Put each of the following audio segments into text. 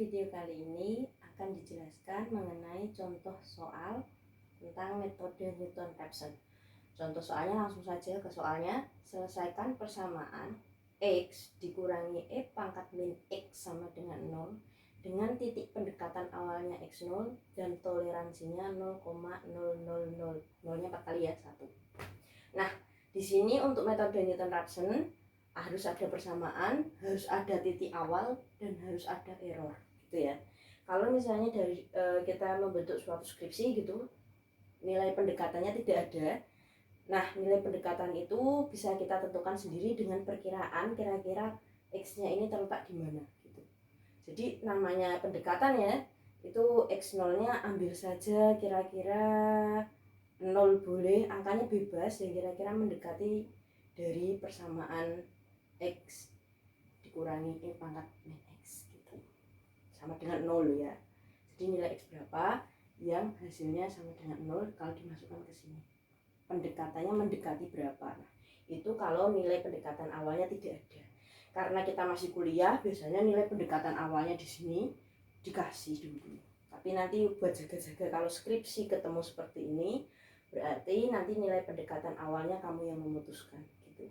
video kali ini akan dijelaskan mengenai contoh soal tentang metode Newton-Raphson. Contoh soalnya langsung saja ke soalnya. Selesaikan persamaan X dikurangi E pangkat min X sama dengan 0 dengan titik pendekatan awalnya X0 dan toleransinya 0,000. Nolnya 4 kali ya, 1. Nah, di sini untuk metode Newton-Raphson harus ada persamaan, harus ada titik awal, dan harus ada error, gitu ya. Kalau misalnya dari kita membentuk suatu skripsi gitu, nilai pendekatannya tidak ada. Nah, nilai pendekatan itu bisa kita tentukan sendiri dengan perkiraan kira-kira X-nya ini terletak di mana, gitu. Jadi namanya pendekatan ya, itu X0-nya ambil saja kira-kira 0 boleh, angkanya bebas yang kira-kira mendekati dari persamaan X dikurangi E pangkat min X gitu, sama dengan 0 ya. Jadi nilai X berapa yang hasilnya sama dengan 0 kalau dimasukkan ke sini. Pendekatannya mendekati berapa. Nah, itu kalau nilai pendekatan awalnya tidak ada. Karena kita masih kuliah, biasanya nilai pendekatan awalnya di sini dikasih dulu. Tapi nanti buat jaga-jaga kalau skripsi ketemu seperti ini, berarti nanti nilai pendekatan awalnya kamu yang memutuskan gitu.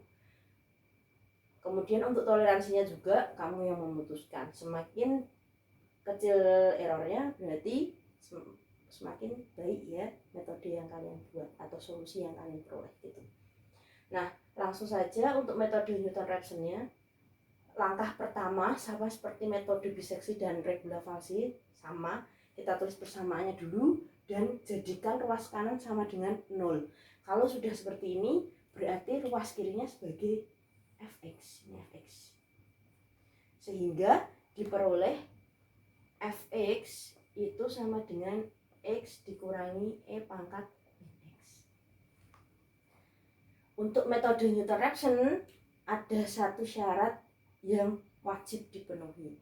Kemudian untuk toleransinya juga kamu yang memutuskan. Semakin kecil errornya berarti semakin baik ya metode yang kalian buat atau solusi yang kalian peroleh gitu. Nah, langsung saja untuk metode Newton-Raphson-nya. Langkah pertama sama seperti metode biseksi dan regula falsi, sama. Kita tulis persamaannya dulu dan jadikan ruas kanan sama dengan 0. Kalau sudah seperti ini, berarti ruas kirinya sebagai Fx, ini Fx. Sehingga diperoleh Fx itu sama dengan X dikurangi E pangkat min X. Untuk metode Newton-Raphson ada satu syarat yang wajib dipenuhi,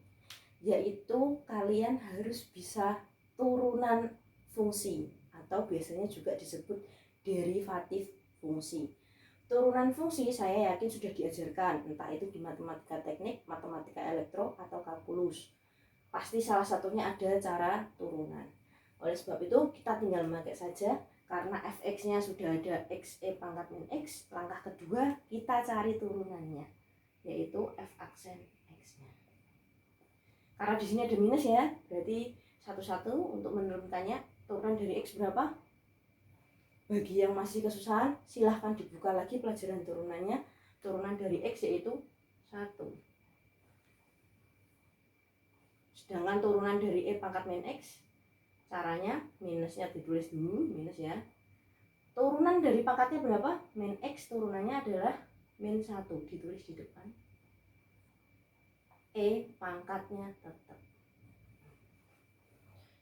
yaitu kalian harus bisa turunan fungsi atau biasanya juga disebut derivatif fungsi. Turunan fungsi saya yakin sudah diajarkan, entah itu di matematika teknik, matematika elektro, atau kalkulus. Pasti salah satunya ada cara turunan. Oleh sebab itu kita tinggal memakai saja, karena Fx-nya sudah ada X E pangkat min X. Langkah kedua kita cari turunannya, yaitu F aksen X-nya. Karena di sini ada minus ya, berarti satu-satu untuk menurunkannya. Turunan dari X berapa? Bagi yang masih kesusahan, silahkan dibuka lagi pelajaran turunannya. Turunan dari X yaitu 1. Sedangkan turunan dari E pangkat min X, caranya minusnya ditulis dulu, minus ya. Turunan dari pangkatnya berapa? Min X turunannya adalah min 1, ditulis di depan. E pangkatnya tetap.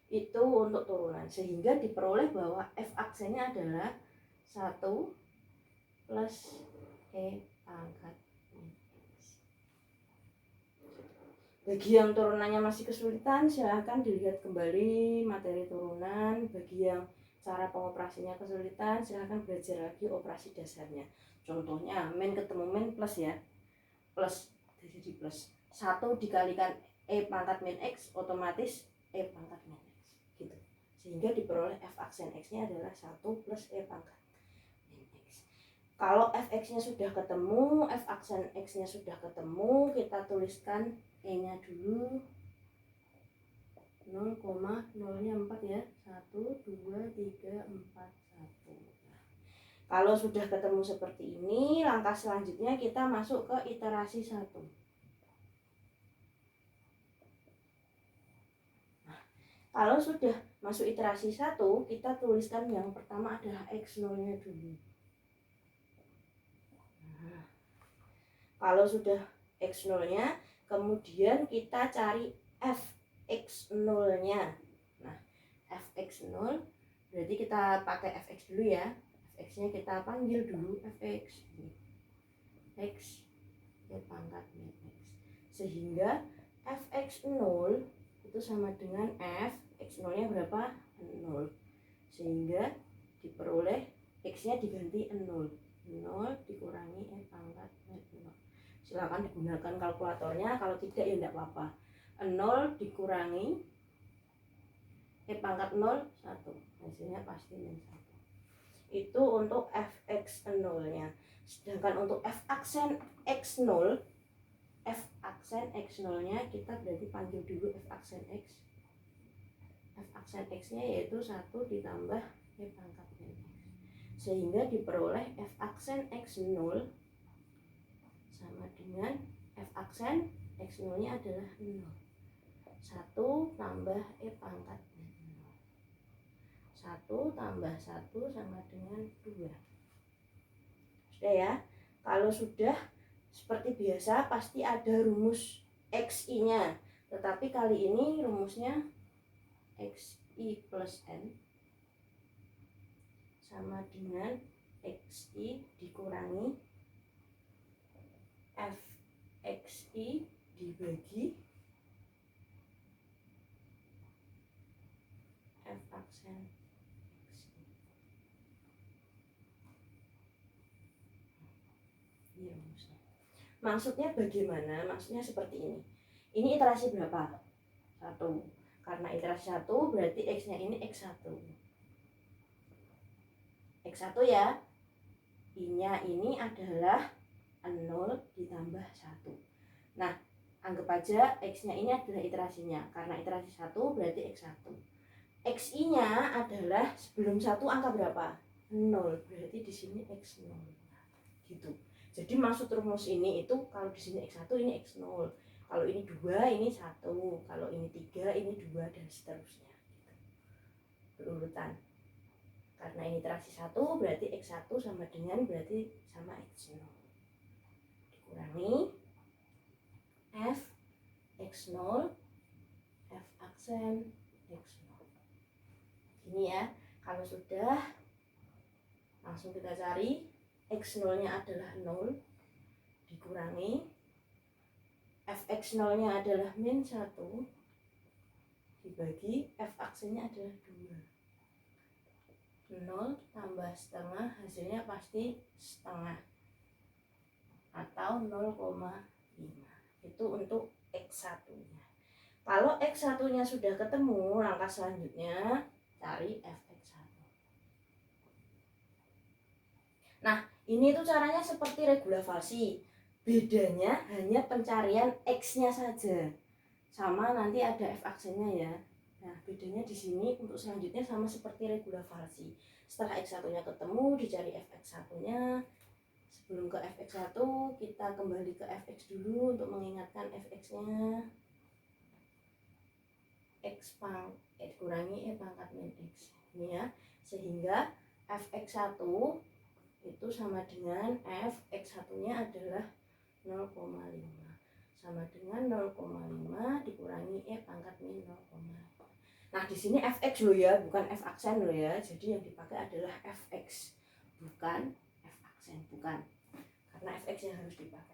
Itu untuk turunan, sehingga diperoleh bahwa F aksennya adalah 1 plus E pangkat min X. Bagi yang turunannya masih kesulitan, silahkan dilihat kembali materi turunan. Bagi yang cara pengoperasinya kesulitan, silahkan belajar lagi operasi dasarnya. Contohnya min ketemu min plus ya, plus jadi plus 1 dikalikan E pangkat min X, otomatis E pangkat min X gitu. Sehingga diperoleh F aksen X-nya adalah 1 plus E pangkat min X. Kalau Fx-nya sudah ketemu, F aksen X-nya sudah ketemu, kita tuliskan E-nya dulu 0,0-nya 4 ya. 1, 2, 3, 4, 1. Nah, kalau sudah ketemu seperti ini, langkah selanjutnya kita masuk ke iterasi 1. Kalau sudah masuk iterasi 1, kita tuliskan yang pertama adalah X0-nya dulu. Nah, kalau sudah X0-nya, kemudian kita cari Fx0-nya. Nah, Fx0 berarti kita pakai Fx dulu ya. Fx-nya kita panggil dulu Fx. X ya pangkat min X. Sehingga Fx0 itu sama dengan F, X0-nya berapa? 0. Sehingga diperoleh X-nya diganti 0. 0 dikurangi E pangkat min 0. Silakan digunakan kalkulatornya, kalau tidak ya tidak apa-apa. 0 dikurangi pangkat 0 1, hasilnya pasti min 1. Itu untuk fx 0-nya. Sedangkan untuk f aksen x0, kita berarti panggil dulu f aksen x. F aksen x-nya yaitu 1 ditambah pangkat min x. Sehingga diperoleh f aksen x0 sama dengan f aksen x0-nya adalah 0. 1 tambah pangkat min 0. 1 tambah 1 sama dengan 2. Sudah ya? Kalau sudah, seperti biasa pasti ada rumus xi-nya. Tetapi kali ini rumusnya xi plus n sama dengan xi dikurangi fxi dibagi f aksen xi. Ini rumusnya. Maksudnya bagaimana? Maksudnya seperti ini. Ini iterasi berapa? 1. Karena iterasi 1 berarti x-nya ini x1. X1 ya. I-nya ini adalah 0 ditambah 1. Nah, anggap aja x-nya ini adalah iterasinya. Karena iterasi 1 berarti x1. Xi-nya adalah sebelum 1 angka berapa? 0. Berarti di sini x0. Gitu. Jadi maksud rumus ini itu kalau di sini x1 ini x0. Kalau ini 2 ini 1. Kalau ini 3 ini 2 dan seterusnya. Gitu. Berurutan. Karena ini iterasi 1 berarti x1 sama dengan berarti sama x0. Dikurangi f x0 f aksen x0. Ini ya. Kalau sudah langsung kita cari x0-nya adalah 0 dikurangi fx0-nya adalah min 1 dibagi f aksennya adalah 2. 0 tambah setengah hasilnya pasti setengah atau 0,5. Itu untuk x1-nya. Kalau x1-nya sudah ketemu, langkah selanjutnya cari fx1. Nah, ini tuh caranya seperti regulavasi. Bedanya hanya pencarian x-nya saja. Sama nanti ada f aksennya ya. Nah, bedanya di sini untuk selanjutnya sama seperti regulavasi. Setelah x1-nya ketemu, dicari fx1-nya. Sebelum ke fx1, kita kembali ke fx dulu untuk mengingatkan fx-nya. X kurangi pangkat min x. Ini ya. Sehingga fx1 itu sama dengan fx1-nya adalah 0,5. Sama dengan 0,5 dikurangi pangkat min 0,5. Nah, di sini fx loh ya, bukan f aksen loh ya. Jadi yang dipakai adalah fx, bukan f aksen, bukan. Karena fx yang harus dipakai.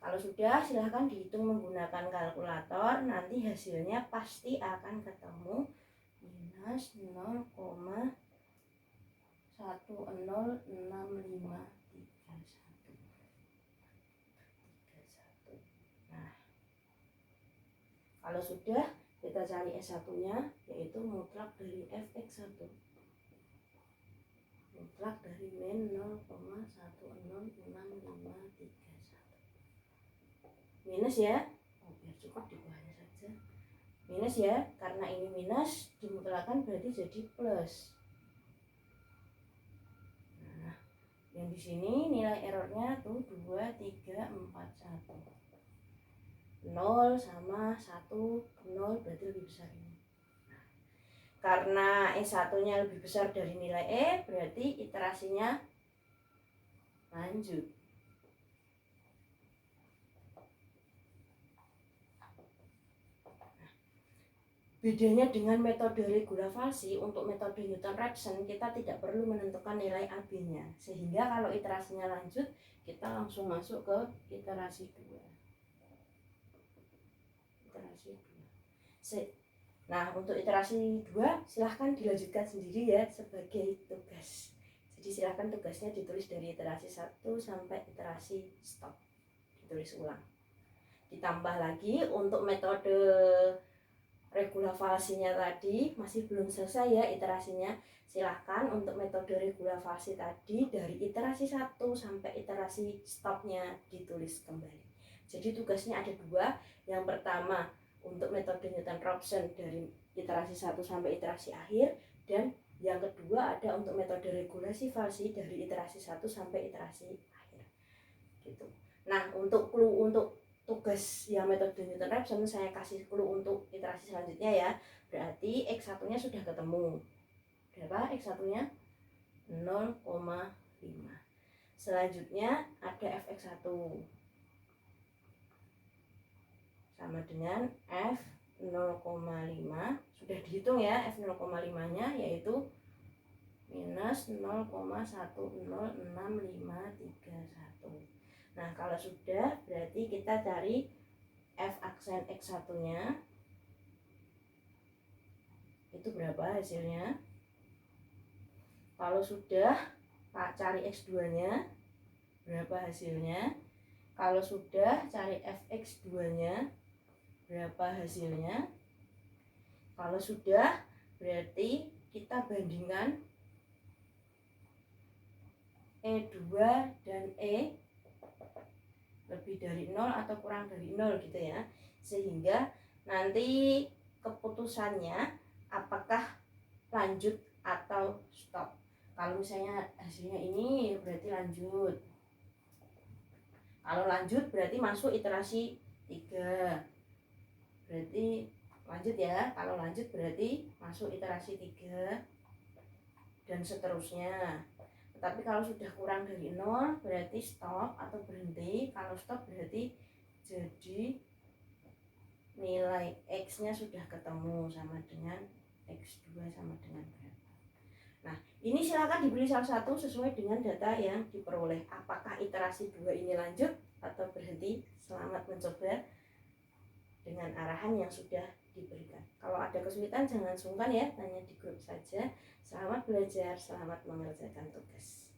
Kalau sudah, silahkan dihitung menggunakan kalkulator. Nanti hasilnya pasti akan ketemu minus 0,106531. Nah, kalau sudah, kita cari S1-nya, yaitu mutlak dari fx1. Mutlak dari min 0,106531. Minus ya. Biar cukup di bawahnya saja. Minus ya, karena ini minus, dimutlakkan berarti jadi plus. Nah, yang di sini nilai errornya tuh 2, 3, 4, 1. 0 sama 1, 0 berarti lebih besar ini. Nah, karena E1-nya lebih besar dari nilai E, berarti iterasinya lanjut. Bedanya dengan metode regulavasi, untuk metode Newton-Raphson kita tidak perlu menentukan nilai AB-nya. Sehingga kalau iterasinya lanjut, kita langsung masuk ke iterasi 2. Nah, untuk iterasi 2 silahkan dilanjutkan sendiri ya sebagai tugas. Jadi silahkan tugasnya ditulis dari iterasi 1 sampai iterasi stop. Ditulis ulang. Ditambah lagi untuk metode regulavalsinya tadi masih belum selesai ya iterasinya. Silahkan untuk metode regulavalsi tadi dari iterasi 1 sampai iterasi stopnya ditulis kembali. Jadi tugasnya ada dua. Yang pertama untuk metode Newton-Raphson dari iterasi 1 sampai iterasi akhir, dan yang kedua ada untuk metode regulasi valsi dari iterasi 1 sampai iterasi akhir. Gitu. Nah, untuk clue untuk tugas yang metode Newton-Raphson saya kasih clue untuk iterasi selanjutnya ya. Berarti X1-nya sudah ketemu. Berapa X1-nya? 0,5. Selanjutnya ada Fx1 sama dengan F 0,5. Sudah dihitung ya F 0,5-nya, yaitu minus 0,106531. Nah, kalau sudah berarti kita cari F aksen X1-nya. Itu berapa hasilnya? Kalau sudah, Pak cari X2-nya. Berapa hasilnya? Kalau sudah, cari Fx2-nya. Berapa hasilnya? Kalau sudah, berarti kita bandingkan E2 dan E lebih dari 0 atau kurang dari 0 gitu ya. Sehingga nanti keputusannya apakah lanjut atau stop. Kalau misalnya hasilnya ini berarti lanjut. Kalau lanjut berarti masuk iterasi 3. Berarti lanjut ya. Kalau lanjut berarti masuk iterasi 3 dan seterusnya. Tapi kalau sudah kurang dari 0 berarti stop atau berhenti. Kalau stop berarti jadi nilai X-nya sudah ketemu sama dengan X2 sama dengan berapa. Nah, ini silakan diberi salah satu sesuai dengan data yang diperoleh. Apakah iterasi 2 ini lanjut atau berhenti? Selamat mencoba dengan arahan yang sudah diberikan. Kalau ada kesulitan jangan sungkan ya, tanya di grup saja. Selamat belajar, selamat mengerjakan tugas.